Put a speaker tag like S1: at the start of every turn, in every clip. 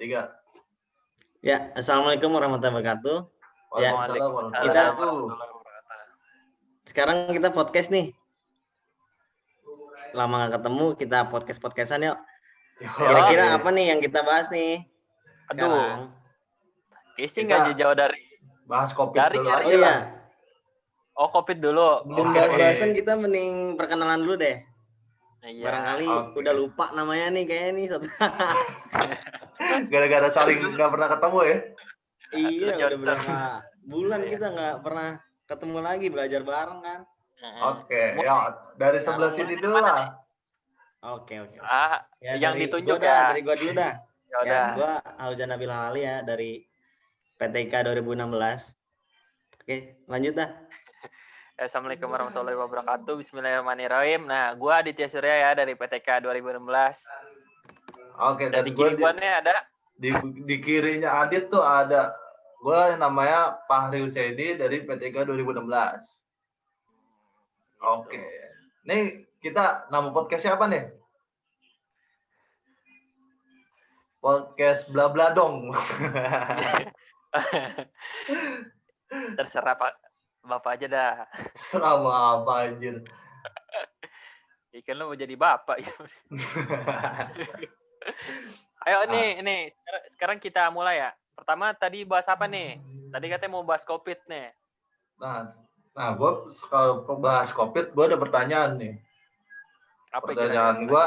S1: 3.
S2: Ya, assalamualaikum warahmatullahi wabarakatuh. Ya,
S1: Waalaikumsalam
S2: sekarang kita podcast nih. Lama gak ketemu, kita podcastan yuk. Kira-kira apa nih yang kita bahas nih?
S3: Aduh, Casey nggak jauh dari
S1: bahas COVID dulu aja
S2: oh,
S1: lah.
S2: Iya.
S3: Oh, COVID dulu.
S2: Sebelum bahas-bahasan kita mending perkenalan dulu deh.
S3: Iya.
S2: Barangkali udah lupa namanya nih kayaknya nih.
S1: Gara-gara saling nggak pernah ketemu ya.
S2: Iya, udah berapa bulan kita nggak pernah ketemu lagi, belajar bareng kan.
S1: Oke, ya dari sebelah sini dulu lah.
S2: Oke.
S3: Ya, yang ditunjuk
S2: dari gua dulu dah.
S3: Ya,
S2: gua Aujan Nabil Halali ya dari PTK 2016. Oke, lanjut dah.
S3: Assalamualaikum warahmatullahi wabarakatuh. Bismillahirrahmanirrahim. Nah, gua Aditya Surya ya dari PTK 2016.
S1: Oke,
S3: dan di kiri gua nih ada
S1: di kirinya Adit tuh ada gua namanya Fahri Husaini dari PTK 2016. Oke. Nih kita nama podcastnya apa nih? Podcast bla bla dong.
S3: Terserah Pak Bapak aja dah.
S1: Terserah apa anjir.
S3: Ikan lu mau jadi bapak. Ayo nih, sekarang kita mulai ya. Pertama tadi bahas apa nih? Tadi katanya mau bahas COVID nih.
S1: Nah, gue kalau bahas COVID, gue ada pertanyaan nih. Pertanyaan gue,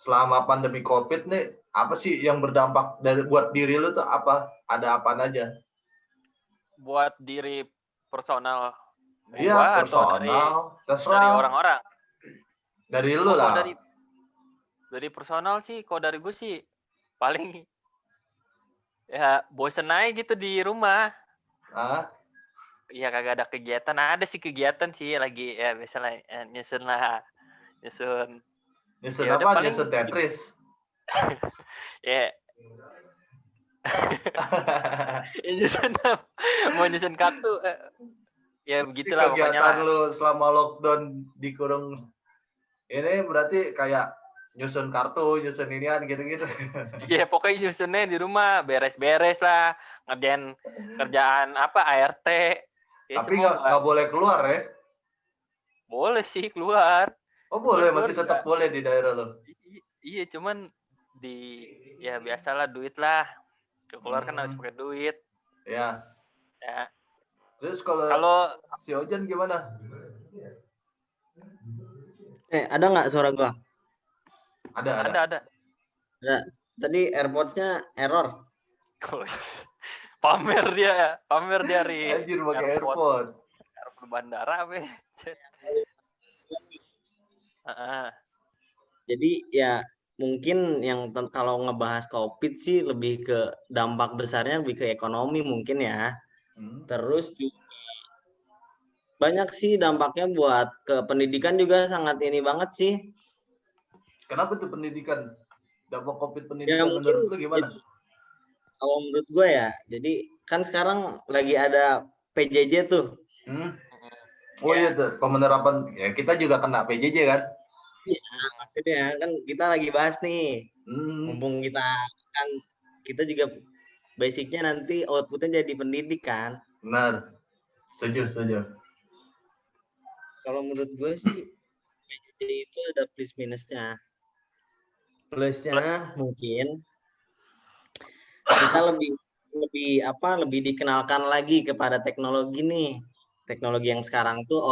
S1: selama pandemi COVID nih, apa sih yang berdampak buat diri lu tuh apa? Ada apa aja?
S3: Buat diri personal
S1: iya, personal,
S3: atau dari orang-orang?
S1: Dari lu lah.
S3: Dari personal sih, kalau dari gue sih paling ya bosen aja gitu di rumah. Iya, kagak ada kegiatan. Ada sih kegiatan sih lagi ya biasalah nyusun
S1: apa?
S3: Paling
S1: nyusun Tetris.
S3: ya. Nyusun mau nyusun kartu ya begitulah pokoknya lah.
S1: Kegiatan lu selama lockdown dikurung ini berarti kayak nyusun kartu, nyusun inian gitu-gitu.
S3: Iya, pokoknya nyusunnya di rumah, beres-beres lah, ngerjain kerjaan ART.
S1: Ya, tapi nggak boleh keluar ya?
S3: Boleh sih keluar.
S1: Oh boleh, masih tetap boleh di daerah lo?
S3: Iya, cuman ya biasalah duit lah. Keluar kan harus pakai duit.
S1: Ya.
S3: Ya.
S1: Terus kalau si Ojan gimana?
S2: Ada nggak suara gua?
S3: Ada.
S2: Tadi AirPods-nya error.
S3: Pamer dia Ri.
S1: Anjir pakai AirPod.
S3: AirPod bandara apa?
S2: Jadi ya mungkin yang kalau ngebahas COVID sih lebih ke dampak besarnya lebih ke ekonomi mungkin ya. Terus juga banyak sih dampaknya buat ke pendidikan juga sangat ini banget sih.
S1: Kenapa tuh pendidikan? Dampak COVID pendidikan ya, menurut lu gimana?
S2: Kalau menurut gue ya, jadi kan sekarang lagi ada PJJ tuh.
S1: Oh iya tuh, penerapan ya kita juga kena PJJ kan?
S2: Iya, maksudnya kan kita lagi bahas nih. Mumpung kita juga basicnya nanti outputnya jadi pendidik kan.
S1: Benar. Setuju.
S2: Kalau menurut gue sih PJJ itu ada plus minusnya. Plusnya mungkin kita lebih dikenalkan lagi kepada teknologi nih. Teknologi yang sekarang tuh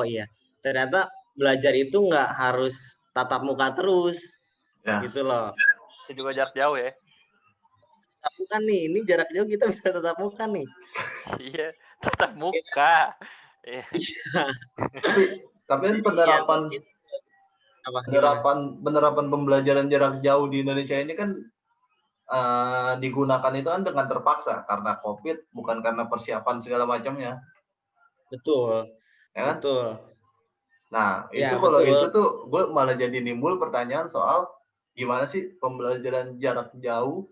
S2: ternyata belajar itu nggak harus tatap muka terus. Ya. Gitu loh.
S3: Itu juga jarak jauh ya.
S2: Tatap muka nih, ini jarak jauh kita bisa tatap muka nih.
S3: Iya, tatap muka.
S1: Iya. Tapi penerapan pembelajaran jarak jauh di Indonesia ini kan digunakan itu kan dengan terpaksa karena COVID, bukan karena persiapan segala macamnya.
S2: Betul.
S1: Ya kan?
S2: Betul.
S1: Nah, itu kalau itu tuh gue malah jadi nimbul pertanyaan soal gimana sih pembelajaran jarak jauh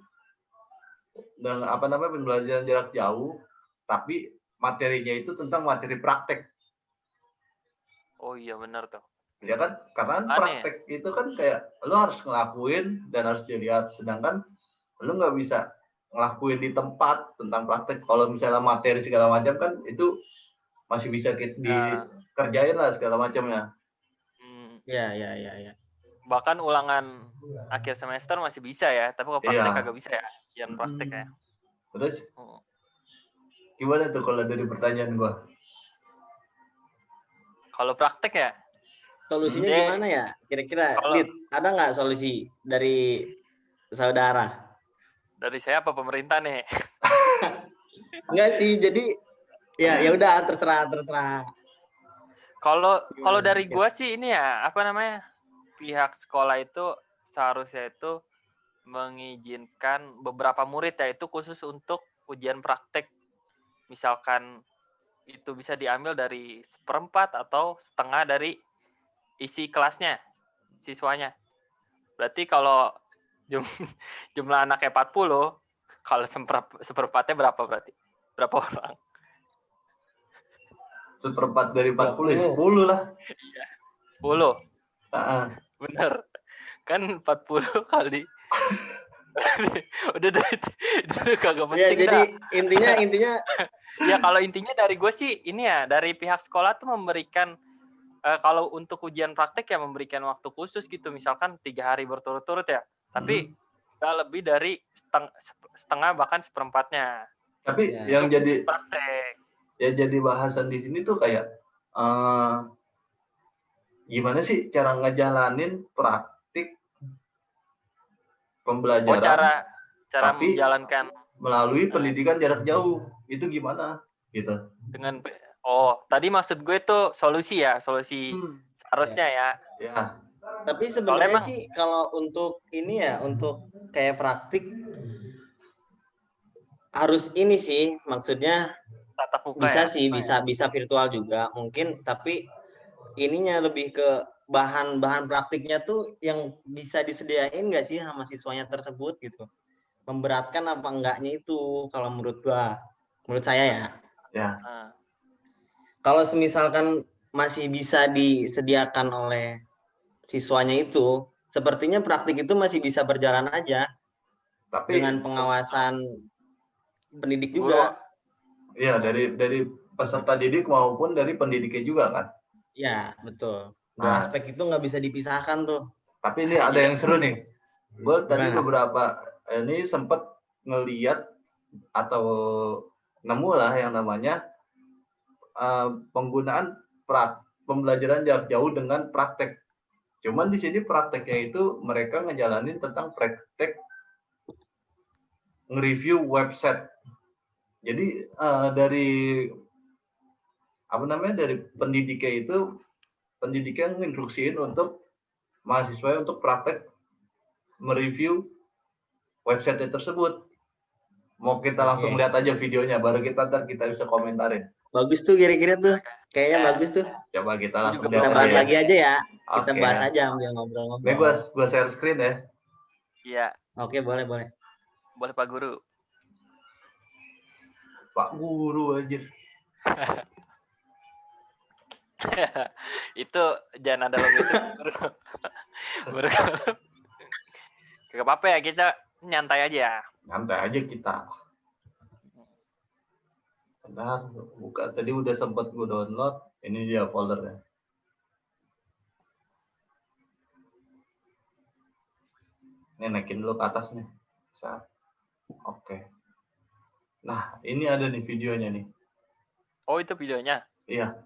S1: dan pembelajaran jarak jauh tapi materinya itu tentang materi praktek.
S3: Oh iya benar tuh.
S1: Ya kan? Karena praktek itu kan kayak lo harus ngelakuin dan harus dilihat, sedangkan lu nggak bisa ngelakuin di tempat tentang praktek. Kalau misalnya materi segala macam kan itu masih bisa dikerjain lah segala macamnya.
S2: Iya.
S3: Bahkan ulangan akhir semester masih bisa ya, tapi kalau praktek kagak bisa ya, yang praktek ya.
S1: Terus gimana tuh kalau dari pertanyaan gua?
S3: Kalau praktek ya?
S2: Solusinya gimana ya? Kira-kira, Dit, ada nggak solusi dari saudara?
S3: Dari saya apa pemerintah nih?
S2: Enggak sih, jadi ya udah terserah.
S3: Kalau dari gua sih ini ya, apa namanya? Pihak sekolah itu seharusnya itu mengizinkan beberapa murid ya itu khusus untuk ujian praktek. Misalkan itu bisa diambil dari 1/4 atau setengah dari isi kelasnya, siswanya. Berarti kalau jumlah anaknya 40, kalau 1/4-nya berapa berarti? Berapa orang?
S1: 1/4 dari 40, 10 lah.
S3: Iya, 10. Bener. Kan 40 kali. Udah itu kagak penting.
S2: Ya, jadi intinya
S3: ya kalau intinya dari gue sih ini ya, dari pihak sekolah tuh memberikan kalau untuk ujian praktek ya memberikan waktu khusus gitu, misalkan 3 hari berturut-turut ya, tapi nggak lebih dari setengah bahkan 1/4-nya.
S1: Tapi yang jadi praktek, ya jadi bahasan di sini tuh kayak gimana sih cara ngejalanin praktik pembelajaran?
S3: Cara menjalankan
S1: melalui pendidikan jarak jauh itu gimana gitu?
S2: Tadi maksud gue tuh solusi seharusnya ya. Tapi sebenarnya sih kalau untuk ini ya, untuk kayak praktik harus ini sih, maksudnya tatap muka bisa sih, bisa virtual juga mungkin, tapi ininya lebih ke bahan-bahan praktiknya tuh yang bisa disediain nggak sih sama siswanya tersebut gitu. Memberatkan apa enggaknya itu kalau menurut saya ya. Kalau semisalkan masih bisa disediakan oleh siswanya itu, sepertinya praktik itu masih bisa berjalan aja. Tapi dengan pengawasan pendidik juga.
S1: Iya, dari peserta didik maupun dari pendidiknya juga kan?
S2: Iya, betul. Dua aspek itu nggak bisa dipisahkan tuh.
S1: Tapi ini ada yang seru nih. Gue tadi beberapa ini sempat ngeliat atau nemu lah yang namanya penggunaan pembelajaran jarak jauh dengan praktek. Cuman di sini prakteknya itu mereka ngejalanin tentang praktek nge-review website. Jadi dari pendidiknya nginstruksiin untuk mahasiswa untuk praktek mereview website tersebut. Mau kita langsung lihat aja videonya, baru kita bisa komentarin.
S2: Bagus tuh kira-kira tuh. Kayaknya bagus tuh.
S1: Coba kita langsung
S2: lihat. Kita bahas lagi aja ya. Kita bahas aja ambil ngobrol-ngobrol.
S1: Ini gua share screen ya.
S3: Iya.
S2: Oke, boleh.
S3: Boleh Pak Guru.
S1: Pak Guru aja.
S3: Itu jangan ada logo itu. Gak apa-apa ya, kita nyantai aja.
S1: Nyantai aja kita. Bentar, buka. Tadi udah sempat gue download. Ini dia foldernya. Ini naikin dulu ke atas nih. Oke. Nah, ini ada nih videonya nih.
S3: Oh, itu videonya?
S1: Iya.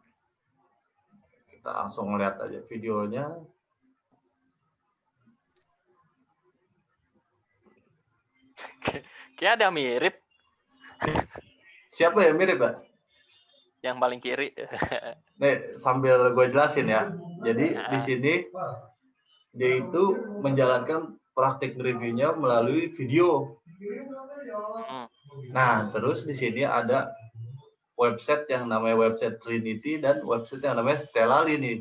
S1: Kita langsung lihat aja videonya.
S3: Kayak ada mirip.
S1: Siapa yang mirip, Pak?
S3: Yang paling kiri.
S1: Nih, sambil gue jelasin ya. Jadi di sini dia itu menjalankan praktik reviewnya melalui video. Nah, terus di sini ada website yang namanya website Trinity dan website yang namanya Stellali nih,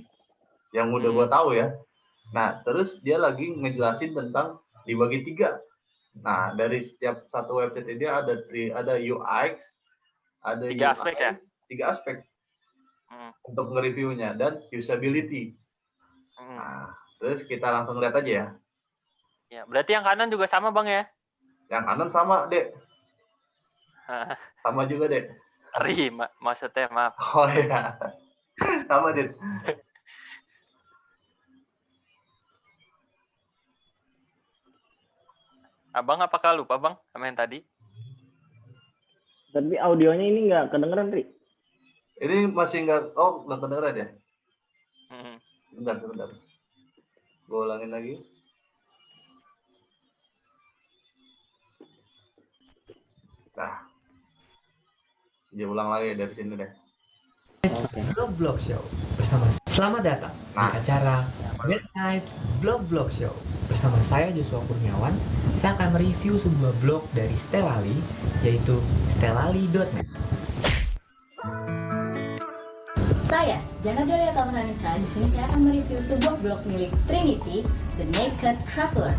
S1: yang udah gue tahu ya. Nah, terus dia lagi ngejelasin tentang dibagi 3. Nah, dari setiap satu website ini ada UX, ada
S3: 3 aspek ya?
S1: 3 aspek untuk nge-reviewnya dan usability. Nah, terus kita langsung lihat aja ya.
S3: Ya, berarti yang kanan juga sama Bang ya?
S1: Yang kanan sama, Dek. Sama juga, Dek.
S3: Ngeri, maksudnya maaf.
S1: Oh iya. Sama, Dek.
S3: Abang apakah lupa, Bang, sama yang tadi?
S2: Tapi audionya ini nggak kedengeran, Ri.
S1: Ini masih nggak kedengeran ya? Bentar. Gue ulangin lagi. Nah. Dia ulang lagi dari sini deh.
S4: Blog Show bersama selamat datang di acara Midnight Blog Show bersama saya Joshua Kurniawan. Saya akan mereview sebuah blog dari Stellali, yaitu stellali.net.
S5: Saya Jana Delia Tamananisa. Di sini saya akan mereview sebuah blog milik Trinity, The Naked Traveler.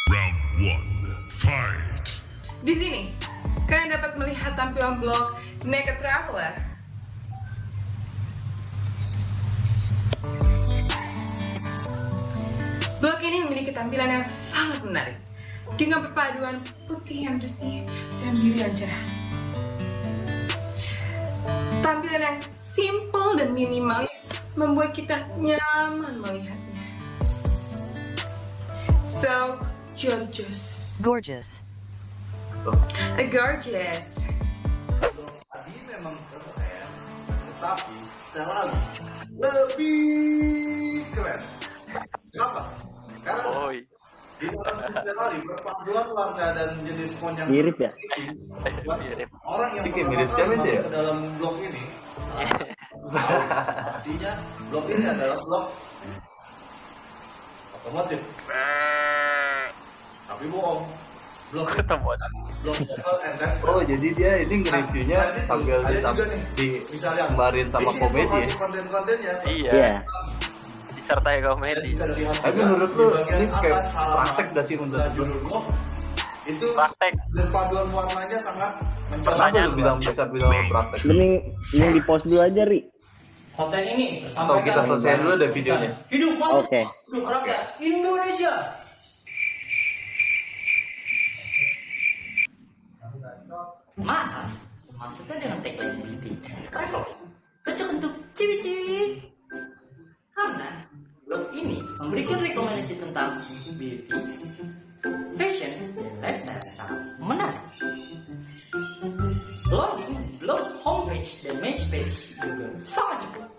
S6: Round 1, fight.
S7: Di sini, kalian dapat melihat tampilan blog Naked Traveler. Blog ini memiliki tampilan yang sangat menarik, dengan perpaduan putih yang bersih dan biru yang cerah. Tampilan yang simple dan minimalis membuat kita nyaman melihatnya. So, gorgeous.
S8: Gorgeous.
S7: Gorgeous.
S9: Tadi memang keren, tetapi Stellali lebih keren. Kenapa? Karena di dalam Stellali perpaduan warna dan jenis font yang
S2: mirip ya.
S9: Orang yang pertama kali masuk ke dalam blog ini, artinya blog ini adalah blog otomotif. Tapi bohong. Blog local and lifestyle.
S1: Oh, jadi dia ini nge-reviewnya sambil disambarin sama komedi ya?
S9: Konten-kontennya.
S3: Iya. Disertai komedi.
S1: Tapi menurut lu ini kayak praktek gak sih untuk
S9: blog? Itu
S3: praktek.
S9: Perpaduan warnanya sangat
S1: Kenapa lu bisa bilang praktek?
S2: Mending di post dulu aja, Ri.
S4: Konten ini
S1: Atau kita selesaiin dulu deh videonya.
S4: Hidup
S2: Oke.
S4: rakyat Indonesia. Maaf, maksudnya dengan tagline beauty travel cocok untuk ciwi-ciwi. Karena blog ini memberikan rekomendasi tentang beauty, fashion, dan lifestyle yang sangat menarik. Loading blog homepage dan main page juga sangat cepat.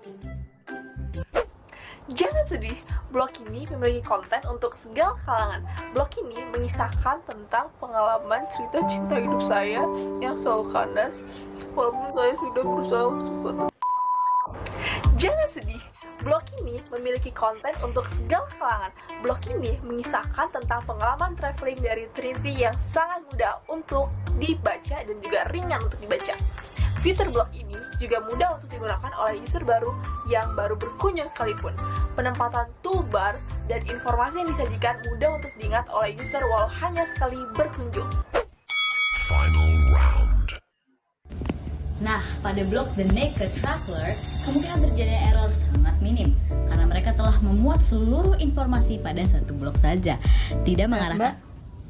S7: Jangan sedih, blog ini memiliki konten untuk segala kalangan. Blog ini mengisahkan tentang pengalaman cerita cinta hidup saya yang selalu kandas, walaupun saya sudah berusaha untuk Jangan sedih, blog ini memiliki konten untuk segala kalangan. Blog ini mengisahkan tentang pengalaman traveling dari Trinity yang sangat mudah untuk dibaca dan juga ringan untuk dibaca. Fitur blog ini juga mudah untuk digunakan oleh user baru yang baru berkunjung sekalipun. Penempatan toolbar dan informasi yang disajikan mudah untuk diingat oleh user walau hanya sekali berkunjung.
S6: Final round.
S5: Nah, pada blog The Naked Traveler, kemungkinan terjadinya error sangat minim karena mereka telah memuat seluruh informasi pada satu blog saja, tidak mengarahkan.
S10: Mbak,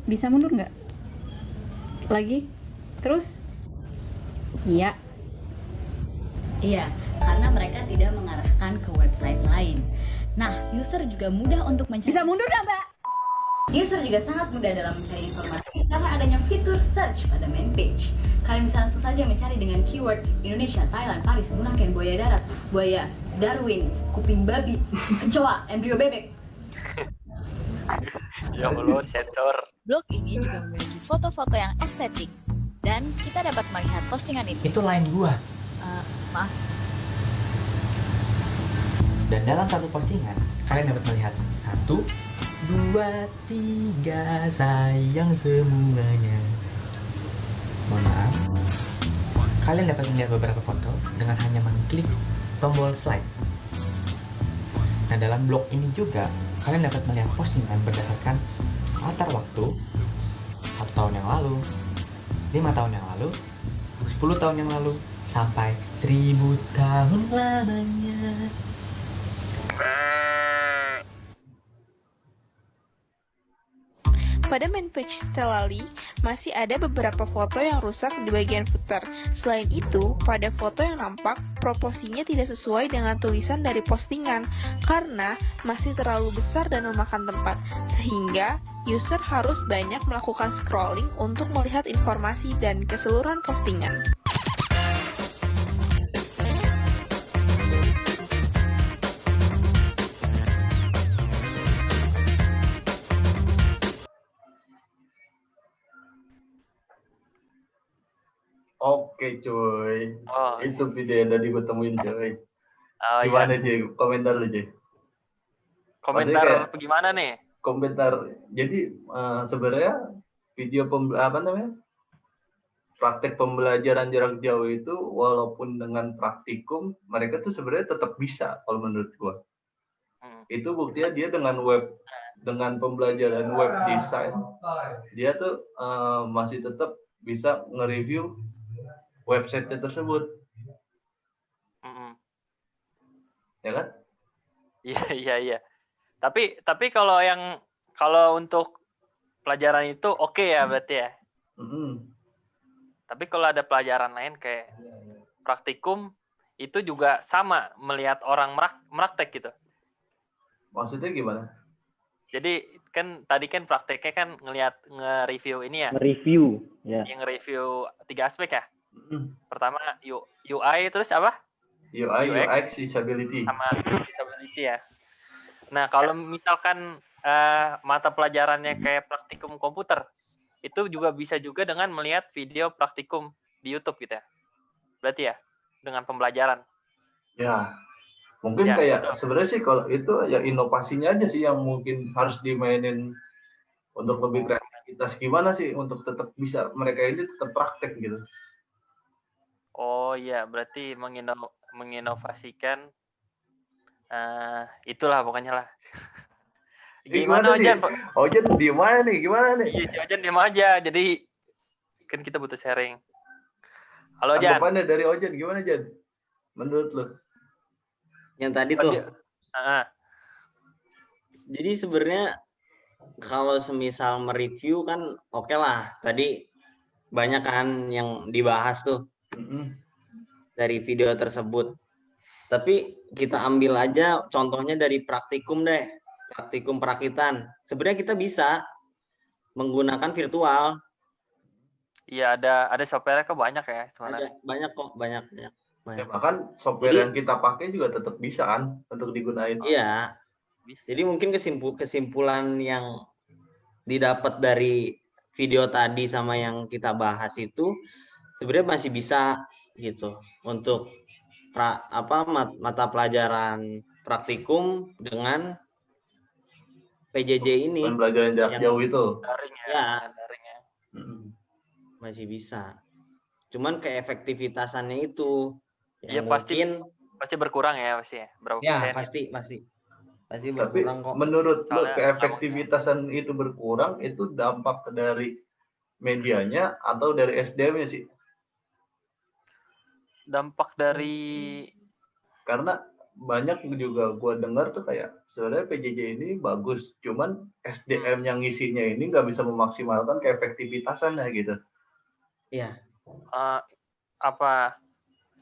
S10: bisa mundur nggak? Lagi? Terus? Iya.
S5: Iya, karena mereka tidak mengarahkan ke website lain. Nah, user juga mudah untuk mencari.
S10: Bisa mundur nggak, Mbak?
S5: User juga sangat mudah dalam mencari informasi karena adanya fitur search pada main page. Kalian bisa langsung saja mencari dengan keyword Indonesia, Thailand, Paris, Bunaken, buaya darat, buaya, Darwin, kuping babi, kecoa, embrio bebek.
S3: Ya Allah, sensor.
S8: Blog ini juga memiliki foto-foto yang estetik dan kita dapat melihat postingan itu.
S4: Itu line gua.
S8: Maaf.
S4: Dan dalam satu postingan, kalian dapat melihat 1, 2, 3, sayang semuanya. Mohon maaf. Kalian dapat melihat beberapa foto dengan hanya mengklik tombol slide. Nah, dalam blog ini juga, kalian dapat melihat postingan berdasarkan latar waktu 1 tahun yang lalu, 5 tahun yang lalu, 10 tahun yang lalu, sampai 1000 tahun lamanya.
S7: Pada main page Stellali, masih ada beberapa foto yang rusak di bagian footer. Selain itu, pada foto yang nampak, proporsinya tidak sesuai dengan tulisan dari postingan, karena masih terlalu besar dan memakan tempat, sehingga user harus banyak melakukan scrolling untuk melihat informasi dan keseluruhan postingan.
S1: Oke cuy, itu video yang tadi gue temuin cuy.
S3: Gimana
S1: Cuy, komentar lu cuy.
S3: Komentar gimana nih?
S1: Komentar, jadi sebenarnya video praktek pembelajaran jarak jauh itu walaupun dengan praktikum mereka tuh sebenarnya tetap bisa kalau menurut gue. Itu buktinya dia dengan pembelajaran web design, dia tuh masih tetap bisa nge-review website tersebut. Ya kan?
S3: Iya. Tapi kalau untuk pelajaran itu oke ya berarti ya. Tapi kalau ada pelajaran lain kayak praktikum itu juga sama melihat orang meraktek gitu.
S1: Maksudnya gimana?
S3: Jadi kan tadi kan prakteknya kan nge-review ini ya.
S4: Nge-review, ya.
S3: Yang nge-review 3 aspek ya. Pertama UI, terus apa?
S1: UI, UX, usability.
S3: Sama usability ya. Nah, kalau misalkan mata pelajarannya kayak praktikum komputer, itu juga bisa juga dengan melihat video praktikum di YouTube gitu ya. Berarti ya, dengan pembelajaran.
S1: Ya, mungkin ya, kayak sebenarnya sih kalau itu ya inovasinya aja sih yang mungkin harus dimainin untuk lebih kreativitas gimana sih untuk tetap bisa mereka ini tetap praktek gitu.
S3: Oh iya, berarti menginovasikan itulah pokoknya lah. Gimana Ojan?
S1: Ojan diem aja nih, gimana nih?
S3: Iya, si Ojan diem aja. Jadi kan kita butuh sharing. Halo Ojan.
S1: Tanggapannya dari Ojan gimana Jan? Menurut lo?
S2: Yang tadi tuh. Jadi sebenarnya kalau semisal mereview kan oke lah. Tadi banyak kan yang dibahas tuh dari video tersebut. Tapi kita ambil aja contohnya dari praktikum deh. Praktikum perakitan. Sebenarnya kita bisa menggunakan virtual.
S3: Iya, ada software kok banyak ya sebenarnya.
S2: Banyak kok, banyak.
S1: Ya, bahkan software yang kita pakai juga tetap bisa kan untuk digunain.
S2: Iya. Bisa. Jadi mungkin kesimpulan yang didapat dari video tadi sama yang kita bahas itu sebenarnya masih bisa gitu untuk mata pelajaran praktikum dengan PJJ ini.
S1: Pembelajaran jarak jauh itu.
S3: Daring ya.
S2: Ya. Daring ya. Masih bisa. Cuman keefektivitasannya itu.
S3: Iya pasti berkurang ya pasti ya. Berapa
S2: ya,
S3: persen?
S2: Pasti berkurang kok.
S1: Menurut lo keefektivitasan itu berkurang itu dampak dari medianya atau dari SDM-nya sih?
S3: Dampak dari
S1: karena banyak juga gue dengar tuh kayak sebenarnya PJJ ini bagus, cuman SDM yang ngisinya ini nggak bisa memaksimalkan keefektivitasannya gitu.
S2: Iya.
S3: Apa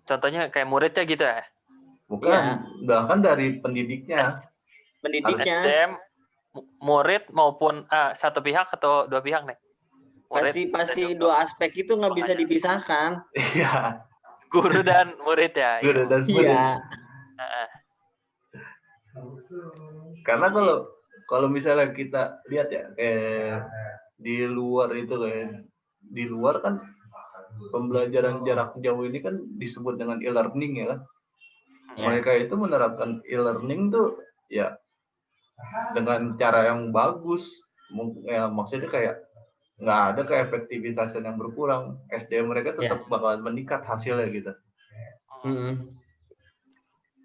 S3: contohnya kayak muridnya gitu ya?
S1: Bukan, bahkan dari pendidiknya.
S3: SDM, murid maupun satu pihak atau dua pihak nih?
S2: Pasti dua aspek itu nggak bisa dipisahkan.
S1: Iya.
S3: Guru dan murid ya.
S1: Guru dan murid. Iya. Karena kalau misalnya kita lihat ya di luar itu di luar kan pembelajaran jarak jauh ini kan disebut dengan e-learning ya kan. Mereka itu menerapkan e-learning tuh ya dengan cara yang bagus, ya maksudnya kayak nggak ada keefektivitasan yang berkurang, SDM mereka tetap bakalan meningkat hasilnya gitu.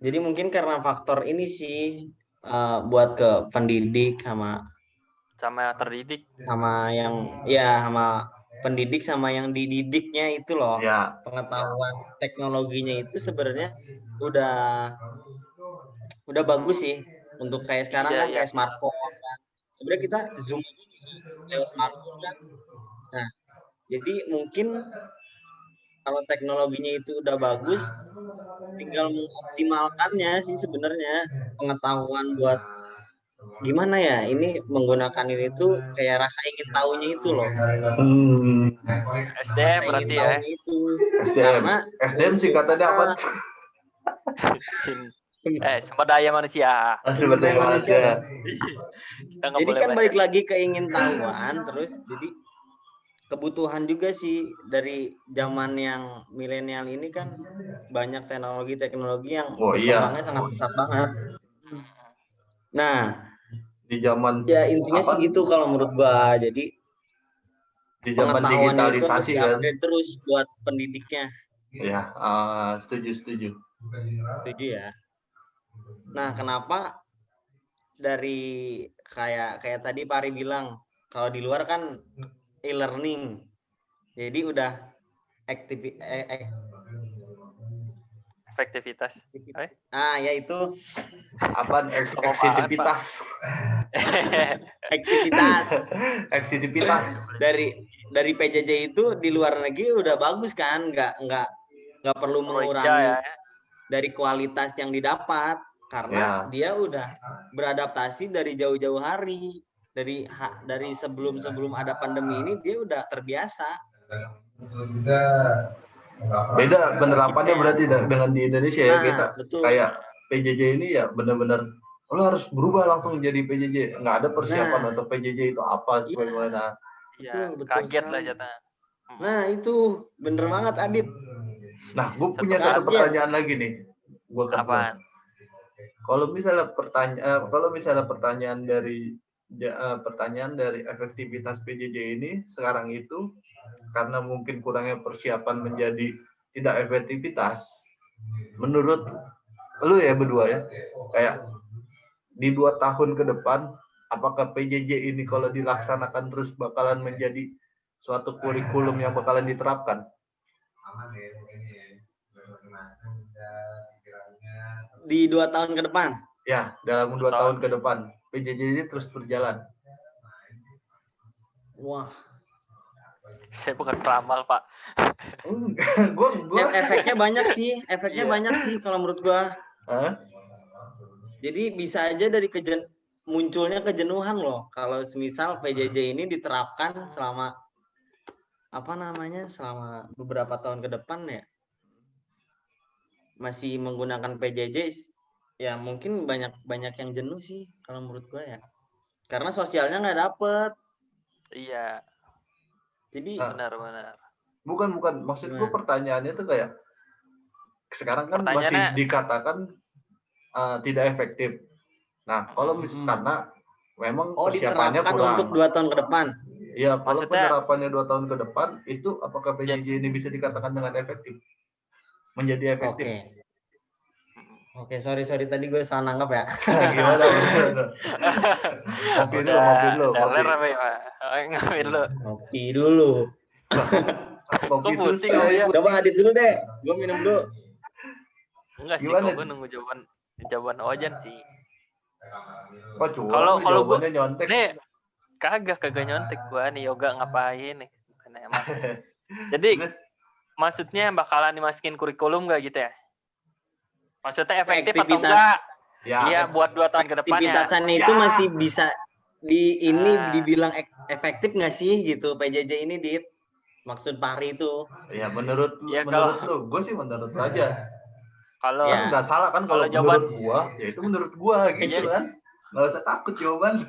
S2: Jadi mungkin karena faktor ini sih buat ke pendidik sama
S3: terdidik
S2: sama pendidik sama yang dididiknya itu loh. Pengetahuan teknologinya itu sebenarnya udah bagus sih untuk kayak sekarang kan kayak smartphone kan. sebenarnya kita Zoom aja bisa lewat smartphone kan. Nah, jadi mungkin kalau teknologinya itu udah bagus, tinggal mengoptimalkannya sih sebenarnya, pengetahuan buat gimana ya ini menggunakan ini tuh kayak rasa ingin tahunya itu loh.
S3: SDM berarti ya.
S2: Itu.
S1: SDM. SDM singkatannya apa?
S3: Sumber daya manusia.
S1: Sumber daya manusia.
S3: Jadi
S2: kan balik lagi ke ingin tahuan, terus jadi kebutuhan juga sih dari zaman yang milenial ini kan banyak teknologi yang perkembangannya sangat pesat banget. Nah,
S1: di zaman
S2: ya intinya sih gitu kalau menurut gua. Jadi
S1: di zaman digitalisasi
S2: kan terus buat pendidiknya.
S1: Ya, setuju
S2: ya. Nah, kenapa dari kayak tadi Pak Ari bilang kalau di luar kan e-learning, jadi udah
S3: efektivitas.
S2: Yaitu
S1: apa? Ekstivitas.
S2: Dari PJJ itu di luar negeri udah bagus kan, nggak perlu mengurangi dari kualitas yang didapat karena dia udah beradaptasi dari jauh-jauh hari, dari sebelum ada pandemi ini dia udah terbiasa.
S1: Beda penerapannya berarti dengan di Indonesia ya. Kita
S2: betul.
S1: Kayak PJJ ini ya benar-benar lo harus berubah langsung jadi PJJ, nggak ada persiapan untuk PJJ itu apa bagaimana.
S3: Iya, kaget lah jatah.
S2: Nah itu bener banget Adit.
S1: Nah, gue punya satu pertanyaan lagi nih. Gue
S3: apaan?
S1: Kalau misalnya pertanyaan dari efektivitas PJJ ini sekarang itu karena mungkin kurangnya persiapan menjadi tidak efektivitas. Menurut lu ya berdua ya, kayak di 2 tahun ke depan, apakah PJJ ini kalau dilaksanakan terus bakalan menjadi suatu kurikulum yang bakalan diterapkan?
S2: Di 2 tahun ke depan?
S1: Ya, dalam 2 tahun ke depan, PJJ ini terus berjalan.
S2: Wah.
S3: Saya bukan peramal, Pak.
S2: Efeknya banyak sih. Banyak sih kalau menurut gua. Jadi bisa aja dari munculnya kejenuhan loh. Kalau semisal PJJ ini diterapkan selama selama beberapa tahun ke depan ya. Masih menggunakan PJJ ya mungkin banyak yang jenuh sih kalau menurut gua ya. Karena sosialnya nggak dapet.
S3: Iya.
S2: Jadi
S3: benar.
S1: Bukan. Maksud gua pertanyaannya tuh kayak sekarang kan masih dikatakan tidak efektif. Nah, kalau karena memang persiapannya kurang.
S2: Untuk 2 tahun ke depan.
S1: Iya, kalau penerapannya 2 tahun ke depan, itu apakah PJJ ini bisa dikatakan dengan efektif? Menjadi efektif.
S2: Oke, sorry tadi gue salah nanggap ya.
S1: Gimana? Kopi dulu.
S2: Kopi dulu.
S1: Kopi susah.
S2: Coba Adit dulu deh. Gue minum dulu.
S3: Enggak sih, gue nunggu jawaban Ojan sih.
S1: Kalau
S3: gue nyontek nih kagak nyontek gue nih yoga ngapain nih bukan emang. Jadi maksudnya bakalan dimasukin kurikulum gak gitu ya? Maksudnya efektif atau enggak? Iya buat 2 tahun ke depan ya.
S2: Aktivitasannya itu masih bisa dibilang efektif nggak sih gitu PJJ ini Dit? Maksud Pari itu?
S1: Ya menurut lu, gue sih menurut aja.
S3: Kalau
S1: nggak salah kan kalau menurut gua, ya itu menurut gua gitu kan. Nggak usah takut jawaban.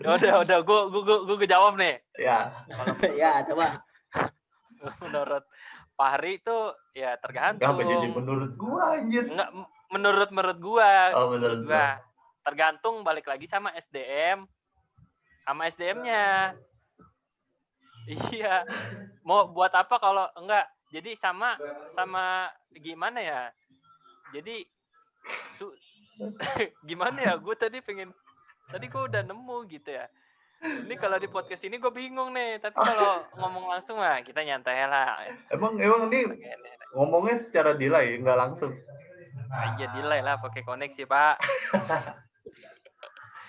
S3: Udah, gua jawab nih.
S1: Ya.
S2: Ya, coba.
S3: Menurut Fahri itu ya tergantung.
S1: Kenapa jadi menurut gua anjir?
S3: Enggak, menurut gua.
S1: Oh, menurut gua.
S3: Tergantung balik lagi sama SDM. Sama SDM-nya. Iya. Mau buat apa kalau enggak? Jadi sama gimana ya? Jadi gimana ya? Gue tadi gue udah nemu gitu ya. Ini kalau di podcast ini gue bingung nih. Tapi kalau ngomong langsung lah kita nyantai lah.
S1: Emang ini ngomongnya secara delay, nggak langsung.
S3: Iya delay lah, pakai koneksi Pak.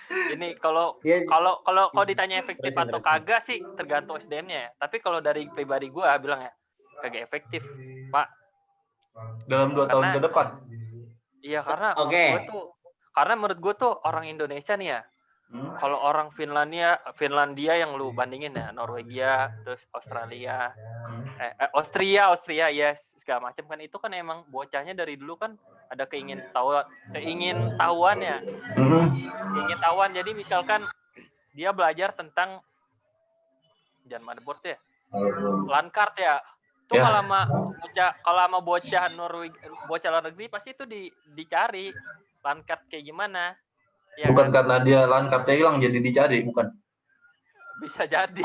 S3: Ini kalau ditanya efektif atau kagak sih tergantung SDM-nya ya. Tapi kalau dari pribadi gue bilang ya kagak efektif, Pak.
S1: Dalam 2 tahun ke depan.
S3: Iya, karena menurut gue tuh orang Indonesia nih ya. Kalau orang Finlandia yang lu bandingin ya, Norwegia, terus Australia, Austria ya segala macam kan, itu kan emang bocahnya dari dulu kan ada keingintahuan ya. Keingintahuan. Jadi misalkan dia belajar tentang jangan motherboard ya. Landkart ya. Tuh kalau sama bocah Norwegia, bocah luar negeri pasti itu dicari landkart kayak gimana. Ya,
S1: bukan
S3: kan?
S1: Karena dia landkartnya hilang jadi dicari, bukan?
S3: Bisa jadi.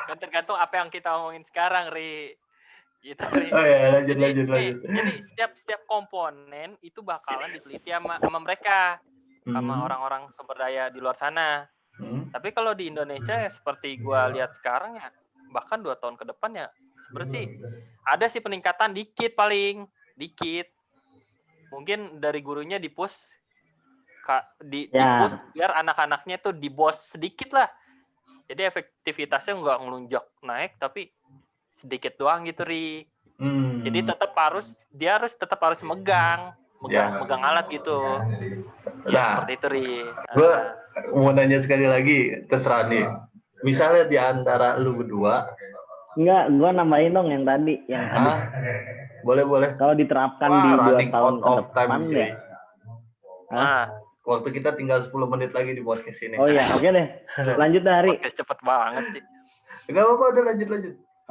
S3: Kan tergantung apa yang kita omongin sekarang, Ri. Gitu, Ri.
S1: Oh ya, lanjut.
S3: Jadi setiap komponen itu bakalan diteliti sama mereka, sama orang-orang sumber daya di luar sana. Tapi kalau di Indonesia ya seperti gua lihat sekarang ya, bahkan 2 tahun ke depan ya sebenarnya sih ada sih peningkatan dikit, paling dikit. Mungkin dari gurunya di-push biar anak-anaknya tuh di-bos sedikit lah. Jadi efektivitasnya nggak ngelunjak naik, tapi sedikit doang gitu, Ri. Jadi dia harus tetap megang alat gitu. Seperti itu, Ri.
S1: Gue mau nanya sekali lagi, terserah nih. Misalnya di antara lu berdua.
S11: Enggak, gue nambahin dong yang tadi.
S1: Boleh.
S11: Kalau diterapkan di 2 tahun ke depan ya.
S1: Waktu kita tinggal 10 menit lagi di podcast ini.
S11: Oh iya, oke deh. Lanjut dari.
S3: Podcast cepet banget sih.
S1: Enggak apa-apa, udah lanjut.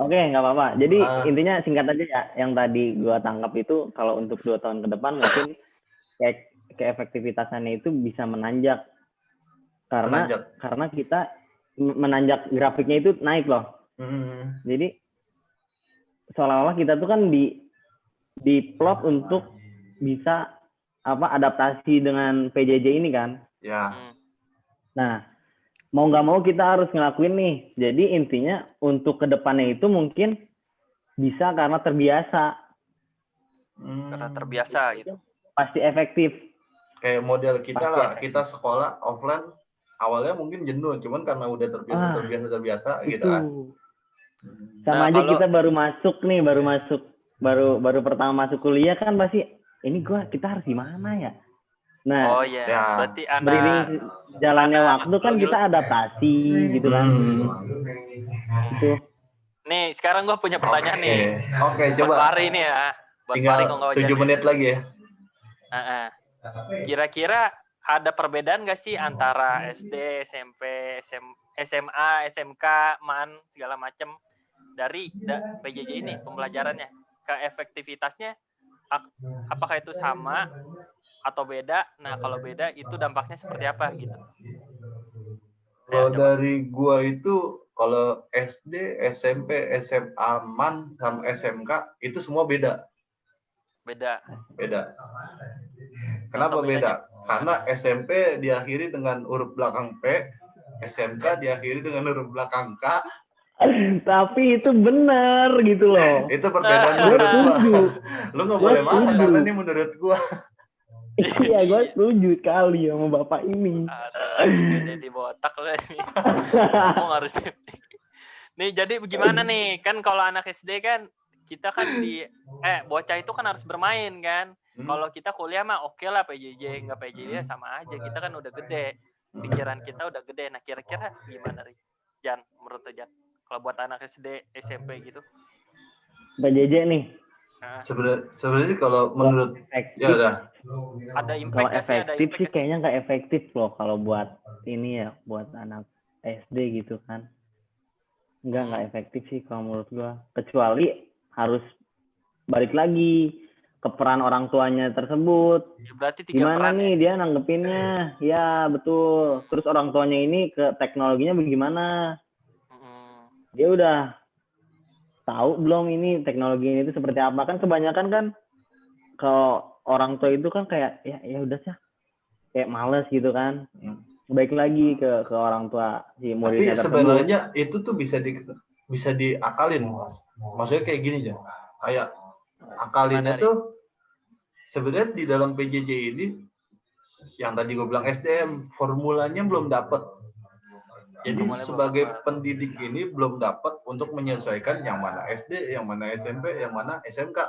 S11: Oke, nggak apa-apa. Jadi intinya singkat aja ya. Yang tadi gua tangkap itu kalau untuk 2 tahun ke depan mungkin keefektivitasannya itu bisa menanjak. Karena kita menanjak, grafiknya itu naik loh. Jadi seolah-olah kita tuh kan di plot untuk bisa adaptasi dengan PJJ ini kan.
S1: Ya.
S11: Nah, mau nggak mau kita harus ngelakuin nih. Jadi intinya untuk kedepannya itu mungkin bisa karena terbiasa.
S3: Karena terbiasa gitu.
S11: Pasti efektif.
S1: Kayak model kita lah, kita sekolah offline awalnya mungkin jenuh, cuman karena udah terbiasa gitu kan.
S11: Sama aja kita baru pertama masuk kuliah kan pasti kita harus gimana ya? Nah,
S3: berarti
S11: beriring jalannya waktu kan kita adaptasi gitu kan. Gitu.
S3: Nih, sekarang gue punya pertanyaan nih.
S1: Oke, coba.
S3: Buat Pari nih ya.
S1: Tinggal 7 menit lagi ya.
S3: Kira-kira ada perbedaan nggak sih antara SD, SMP, SMA, SMK, MAN, segala macam dari PJJ ini pembelajarannya? Keefektivitasnya apakah itu sama atau beda? Nah, kalau beda itu dampaknya seperti apa gitu?
S1: Kalau dari gua itu kalau SD, SMP, SMA, MAN sama SMK itu semua beda. Kenapa beda? Karena SMP diakhiri dengan huruf belakang P, SMK diakhiri dengan huruf belakang K.
S11: Tapi itu benar gitu loh.
S1: Itu perbedaan menurut gua. Lu nggak boleh marah karena ini menurut gua.
S11: Iya, gue setuju sekali sama bapak ini.
S3: Jadi botak lo nih. Ngomong harus nih. Jadi bagaimana nih? Kan kalau anak SD kan kita kan bocah itu kan harus bermain kan. Kalau kita kuliah mah oke lah, PJJ nggak PJJ sama aja. Kita kan udah gede. Pikiran kita udah gede. Nah, kira-kira gimana, Ri? Jan, menurut Jan? Kalau buat anak SD, SMP gitu.
S11: PJJ nih.
S1: Sebenarnya kalau menurut ya udah.
S3: Ada impact
S11: kalau efektif sih kayaknya nggak efektif loh kalau buat ini ya, buat anak SD gitu kan. Nggak efektif sih kalau menurut gua. Kecuali harus balik lagi ke peran orang tuanya tersebut.
S3: Ya, berarti 3
S11: gimana
S3: peran
S11: nih dia nanggepinnya? Ya betul. Terus orang tuanya ini ke teknologinya bagaimana? Dia udah tahu belum ini teknologi ini itu seperti apa? Kan kebanyakan kan kalau orang tua itu kan kayak ya udah sih, kayak males gitu kan. Baik lagi ke orang tua si muridnya.
S1: Tapi sebenarnya itu tuh bisa diakalin. Maksudnya kayak gini aja. Kayak akalinnya tuh sebenarnya di dalam PJJ ini yang tadi gue bilang SDM, formulanya belum dapat. Jadi sebagai pendidik ini belum dapat untuk menyesuaikan yang mana SD, yang mana SMP, yang mana SMK.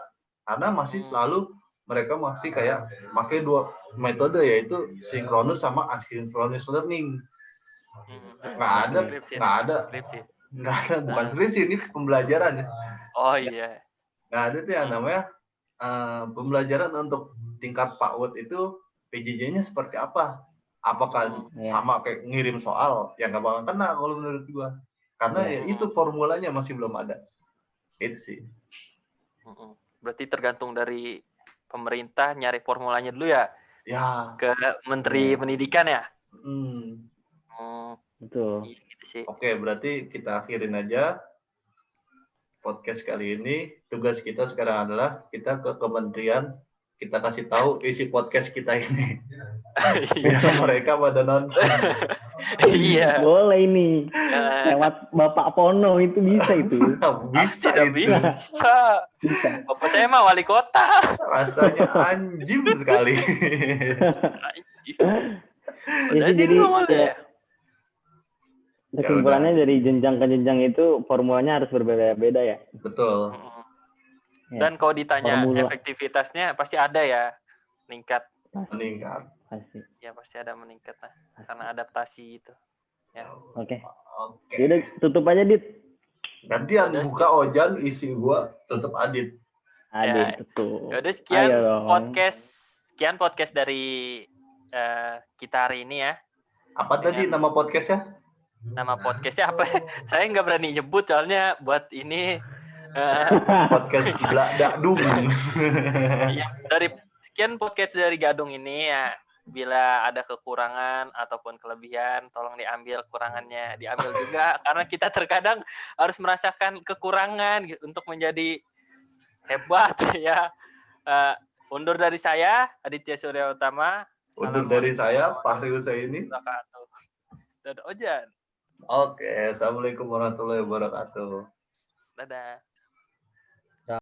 S1: Karena masih selalu mereka masih kayak pakai dua metode, yaitu sinkronus sama asynchronous learning. Nggak ada, bukan skripsi, ini pembelajaran ya.
S3: Oh iya.
S1: Nggak ada tuh yang namanya pembelajaran untuk tingkat PAUD itu PJJ-nya seperti apa? Apakah sama kayak ngirim soal? Ya nggak bakal kena kalau menurut gua. Karena ya itu formulanya masih belum ada. Itu sih.
S3: Berarti tergantung dari pemerintah nyari formulanya dulu ya?
S1: Ya.
S3: Ke Menteri Pendidikan ya?
S11: Betul.
S3: Gitu sih.
S1: Oke, berarti kita akhirin aja podcast kali ini. Tugas kita sekarang adalah kita ke kementerian, kita kasih tahu isi podcast kita ini. Biar mereka pada nonton.
S3: Iya.
S11: Boleh ini. Lewat Bapak Pono itu bisa itu.
S1: Bisa.
S3: Bisa. Bapak saya mah wali kota.
S1: Rasanya anjing sekali.
S11: Jadi kesimpulannya dari jenjang ke jenjang itu formulanya harus berbeda-beda ya.
S1: Betul.
S3: Dan kalau ditanya efektivitasnya pasti ada ya meningkat.
S11: Pasti.
S3: Ya pasti ada meningkat lah karena adaptasi itu. Ya.
S11: Oke. Jadi tutup aja Dit.
S1: Gantian buka Ojan, isi gua tutup Adit.
S11: Betul.
S3: Yaudah sekian podcast dari kita hari ini ya.
S1: Apa tadi nama podcastnya?
S3: Nama podcastnya apa? Saya nggak berani nyebut soalnya buat ini.
S1: Podcast Gadung.
S3: Ya, dari sekian podcast dari Gadung ini ya, bila ada kekurangan ataupun kelebihan tolong diambil kurangannya, diambil juga karena kita terkadang harus merasakan kekurangan gitu, untuk menjadi hebat ya. Undur dari saya Aditya Surya Utama.
S1: Undur dari saya Fahri Husaini.
S3: Dan Ojan.
S1: Oke, assalamualaikum warahmatullahi wabarakatuh.
S3: Dadah.